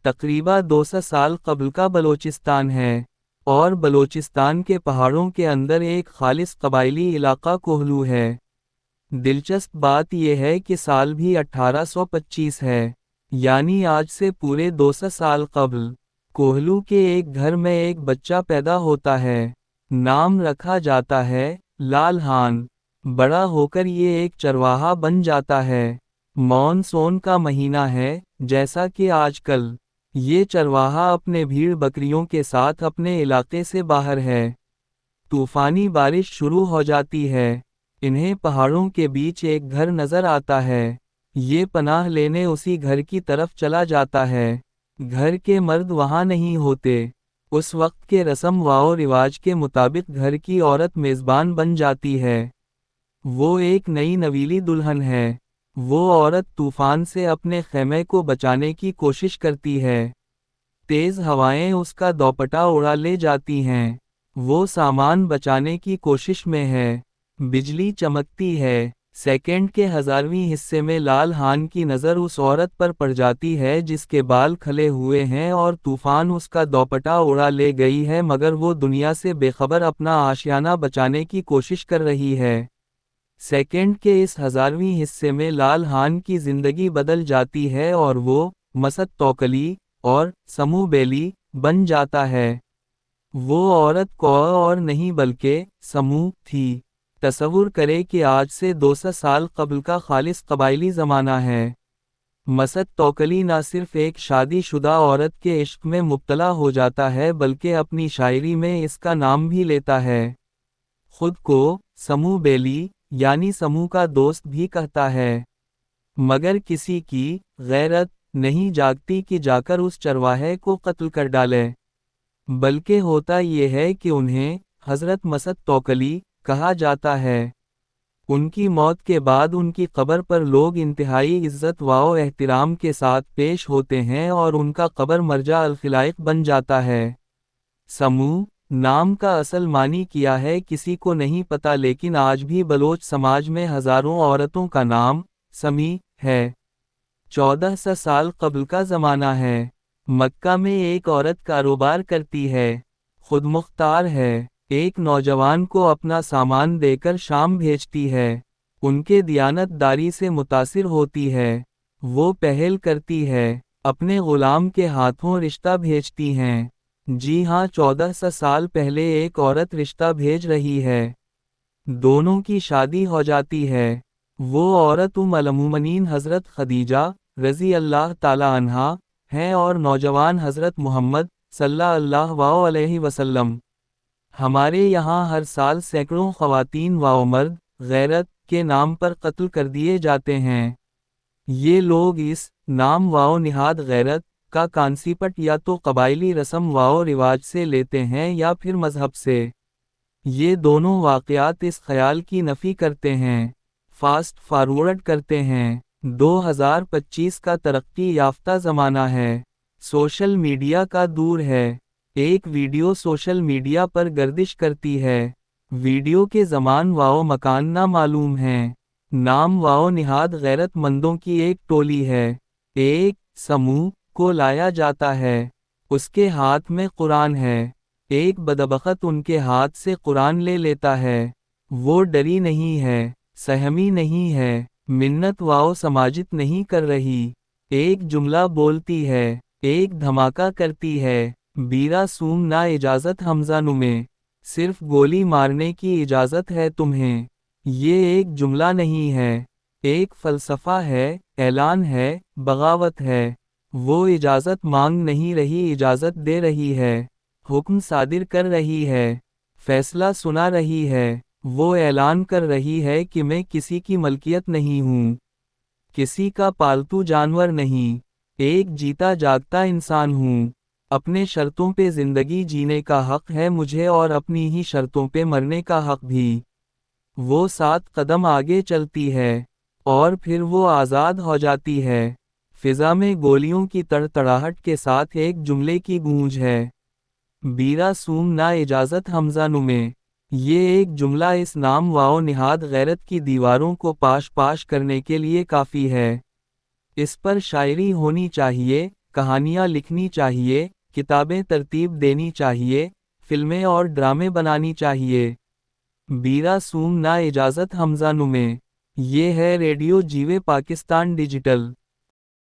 تقریباً 200 سال قبل کا بلوچستان ہے، اور بلوچستان کے پہاڑوں کے اندر ایک خالص قبائلی علاقہ کوہلو ہے۔ دلچسپ بات یہ ہے کہ سال بھی 1825 ہے، یعنی آج سے پورے 200 سال قبل۔ کوہلو کے ایک گھر میں ایک بچہ پیدا ہوتا ہے، نام رکھا جاتا ہے لال ہان۔ بڑا ہو کر یہ ایک چرواہا بن جاتا ہے۔ مون سون کا مہینہ ہے، جیسا کہ آج کل۔ یہ چرواہا اپنے بھیڑ بکریوں کے ساتھ اپنے علاقے سے باہر ہے۔ طوفانی بارش شروع ہو جاتی ہے۔ انہیں پہاڑوں کے بیچ ایک گھر نظر آتا ہے۔ یہ پناہ لینے اسی گھر کی طرف چلا جاتا ہے۔ گھر کے مرد وہاں نہیں ہوتے۔ اس وقت کے رسم و رواج کے مطابق گھر کی عورت میزبان بن جاتی ہے۔ وہ ایک نئی نویلی دلہن ہے۔ وہ عورت طوفان سے اپنے خیمے کو بچانے کی کوشش کرتی ہے۔ تیز ہوائیں اس کا دوپٹہ اڑا لے جاتی ہیں۔ وہ سامان بچانے کی کوشش میں ہے۔ بجلی چمکتی ہے۔ سیکنڈ کے 1000ویں حصے میں لال ہان کی نظر اس عورت پر پڑ جاتی ہے جس کے بال کھلے ہوئے ہیں اور طوفان اس کا دوپٹہ اڑا لے گئی ہے، مگر وہ دنیا سے بے خبر اپنا آشیانہ بچانے کی کوشش کر رہی ہے۔ سیکنڈ کے اس 1000ویں حصے میں لال ہان کی زندگی بدل جاتی ہے اور وہ مست توکلی اور سمو بیلی بن جاتا ہے۔ وہ عورت کو اور نہیں بلکہ سمو تھی۔ تصور کرے کہ آج سے 200 سال قبل کا خالص قبائلی زمانہ ہے۔ مست توکلی نہ صرف ایک شادی شدہ عورت کے عشق میں مبتلا ہو جاتا ہے بلکہ اپنی شاعری میں اس کا نام بھی لیتا ہے۔ خود کو سمو بیلی یعنی سمو کا دوست بھی کہتا ہے۔ مگر کسی کی غیرت نہیں جاگتی کہ جا کر اس چرواہے کو قتل کر ڈالے، بلکہ ہوتا یہ ہے کہ انہیں حضرت مست توکلی کہا جاتا ہے۔ ان کی موت کے بعد ان کی قبر پر لوگ انتہائی عزت و احترام کے ساتھ پیش ہوتے ہیں اور ان کا قبر مرجع الخلائق بن جاتا ہے۔ سمو نام کا اصل معنی کیا ہے کسی کو نہیں پتا، لیکن آج بھی بلوچ سماج میں ہزاروں عورتوں کا نام سمی ہے۔ 1400 سال قبل کا زمانہ ہے۔ مکہ میں ایک عورت کاروبار کرتی ہے، خود مختار ہے۔ ایک نوجوان کو اپنا سامان دے کر شام بھیجتی ہے۔ ان کے دیانت داری سے متاثر ہوتی ہے۔ وہ پہل کرتی ہے، اپنے غلام کے ہاتھوں رشتہ بھیجتی ہیں۔ جی ہاں، 1400 سال پہلے ایک عورت رشتہ بھیج رہی ہے۔ دونوں کی شادی ہو جاتی ہے۔ وہ عورت ام المومنین حضرت خدیجہ رضی اللہ تعالی عنہا ہے اور نوجوان حضرت محمد صلی اللہ علیہ وسلم۔ ہمارے یہاں ہر سال سینکڑوں خواتین و مرد غیرت کے نام پر قتل کر دیے جاتے ہیں۔ یہ لوگ اس نام و نہاد غیرت کا کانسیپٹ یا تو قبائلی رسم و رواج سے لیتے ہیں یا پھر مذہب سے۔ یہ دونوں واقعات اس خیال کی نفی کرتے ہیں۔ فاسٹ فارورڈ کرتے ہیں۔ 2025 کا ترقی یافتہ زمانہ ہے۔ سوشل میڈیا کا دور ہے۔ ایک ویڈیو سوشل میڈیا پر گردش کرتی ہے۔ ویڈیو کے زمان و مکان نہ معلوم ہیں۔ نام و نہاد غیرت مندوں کی ایک ٹولی ہے۔ ایک سمو کو لایا جاتا ہے۔ اس کے ہاتھ میں قرآن ہے۔ ایک بدبخت ان کے ہاتھ سے قرآن لے لیتا ہے۔ وہ ڈری نہیں ہے، سہمی نہیں ہے، منت و سماجت نہیں کر رہی۔ ایک جملہ بولتی ہے، ایک دھماکہ کرتی ہے، بیرا سوم نا اجازت حمزہ میں، صرف گولی مارنے کی اجازت ہے تمہیں۔ یہ ایک جملہ نہیں ہے، ایک فلسفہ ہے، اعلان ہے، بغاوت ہے۔ وہ اجازت مانگ نہیں رہی، اجازت دے رہی ہے، حکم صادر کر رہی ہے، فیصلہ سنا رہی ہے۔ وہ اعلان کر رہی ہے کہ میں کسی کی ملکیت نہیں ہوں، کسی کا پالتو جانور نہیں، ایک جیتا جاگتا انسان ہوں۔ اپنے شرطوں پہ زندگی جینے کا حق ہے مجھے اور اپنی ہی شرطوں پہ مرنے کا حق بھی۔ وہ 7 قدم آگے چلتی ہے اور پھر وہ آزاد ہو جاتی ہے۔ فضا میں گولیوں کی تڑتڑاہٹ کے ساتھ ایک جملے کی گونج ہے، بیرا سوم نا اجازت حمزہ میں۔ یہ ایک جملہ اس نام و نہاد غیرت کی دیواروں کو پاش پاش کرنے کے لیے کافی ہے۔ اس پر شاعری ہونی چاہیے، کہانیاں لکھنی چاہیے، کتابیں ترتیب دینی چاہیے، فلمیں اور ڈرامے بنانی چاہیے۔ بیرا سوم نا اجازت حمزہ نمے۔ یہ ہے ریڈیو جیوے پاکستان ڈیجیٹل۔